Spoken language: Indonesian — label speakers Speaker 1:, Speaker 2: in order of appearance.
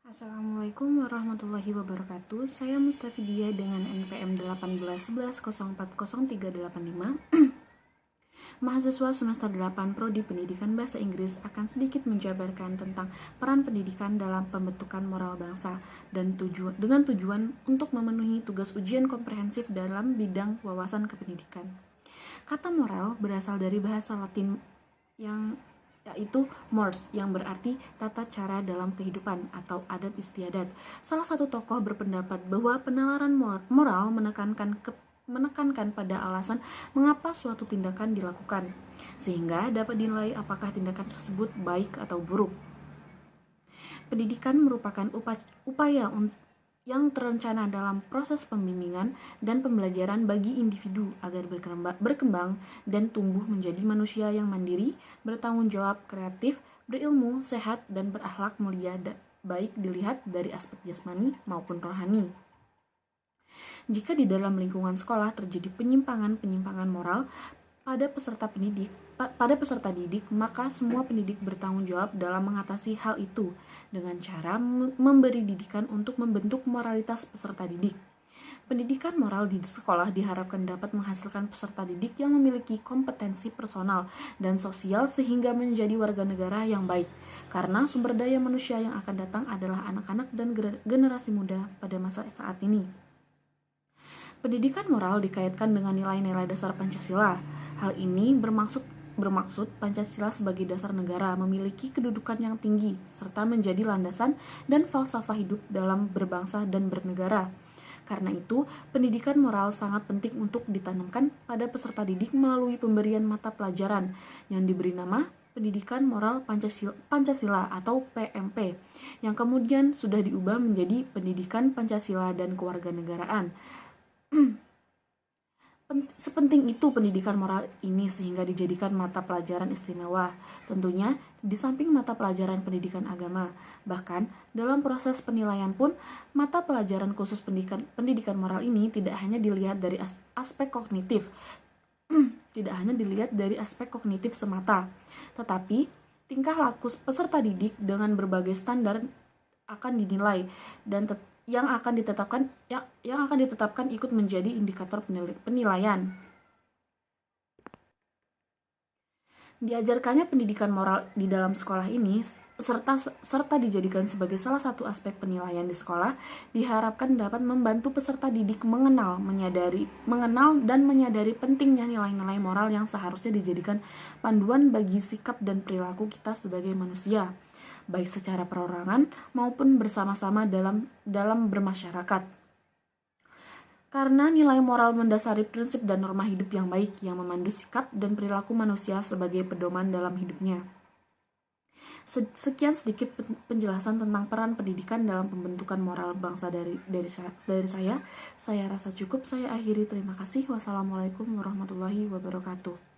Speaker 1: Assalamualaikum warahmatullahi wabarakatuh. Saya Mustafidia dengan NPM 1811040385. Mahasiswa semester 8 Prodi Pendidikan Bahasa Inggris akan sedikit menjabarkan tentang peran pendidikan dalam pembentukan moral bangsa dan dengan tujuan untuk memenuhi tugas ujian komprehensif dalam bidang wawasan kependidikan. Kata moral berasal dari bahasa Latin yaitu mores, yang berarti tata cara dalam kehidupan atau adat istiadat. Salah satu tokoh berpendapat bahwa penalaran moral menekankan pada alasan mengapa suatu tindakan dilakukan, sehingga dapat dinilai apakah tindakan tersebut baik atau buruk. Pendidikan merupakan upaya yang terencana dalam proses pembimbingan dan pembelajaran bagi individu agar berkembang dan tumbuh menjadi manusia yang mandiri, bertanggung jawab, kreatif, berilmu, sehat, dan berakhlak mulia, baik dilihat dari aspek jasmani maupun rohani. Jika di dalam lingkungan sekolah terjadi penyimpangan moral pada peserta didik, maka semua pendidik bertanggung jawab dalam mengatasi hal itu dengan cara memberi didikan untuk membentuk moralitas peserta didik. Pendidikan moral di sekolah diharapkan dapat menghasilkan peserta didik yang memiliki kompetensi personal dan sosial sehingga menjadi warga negara yang baik, karena sumber daya manusia yang akan datang adalah anak-anak dan generasi muda pada masa saat ini. Pendidikan moral dikaitkan dengan nilai-nilai dasar Pancasila. Hal ini bermaksud Pancasila sebagai dasar negara memiliki kedudukan yang tinggi serta menjadi landasan dan falsafah hidup dalam berbangsa dan bernegara. Karena itu, pendidikan moral sangat penting untuk ditanamkan pada peserta didik melalui pemberian mata pelajaran yang diberi nama Pendidikan Moral Pancasila atau PMP, yang kemudian sudah diubah menjadi Pendidikan Pancasila dan Kewarganegaraan. Sepenting itu pendidikan moral ini sehingga dijadikan mata pelajaran istimewa, tentunya di samping mata pelajaran pendidikan agama. Bahkan dalam proses penilaian pun, mata pelajaran khusus pendidikan moral ini tidak hanya dilihat dari aspek kognitif, semata, tetapi tingkah laku peserta didik dengan berbagai standar akan dinilai dan yang akan ditetapkan ikut menjadi indikator penilaian. Diajarkannya pendidikan moral di dalam sekolah ini serta dijadikan sebagai salah satu aspek penilaian di sekolah, diharapkan dapat membantu peserta didik mengenal dan menyadari pentingnya nilai-nilai moral yang seharusnya dijadikan panduan bagi sikap dan perilaku kita sebagai manusia, baik secara perorangan maupun bersama-sama dalam bermasyarakat. Karena nilai moral mendasari prinsip dan norma hidup yang baik yang memandu sikap dan perilaku manusia sebagai pedoman dalam hidupnya. Sekian sedikit penjelasan tentang peran pendidikan dalam pembentukan moral bangsa dari saya. Saya rasa cukup, saya akhiri. Terima kasih. Wassalamualaikum warahmatullahi wabarakatuh.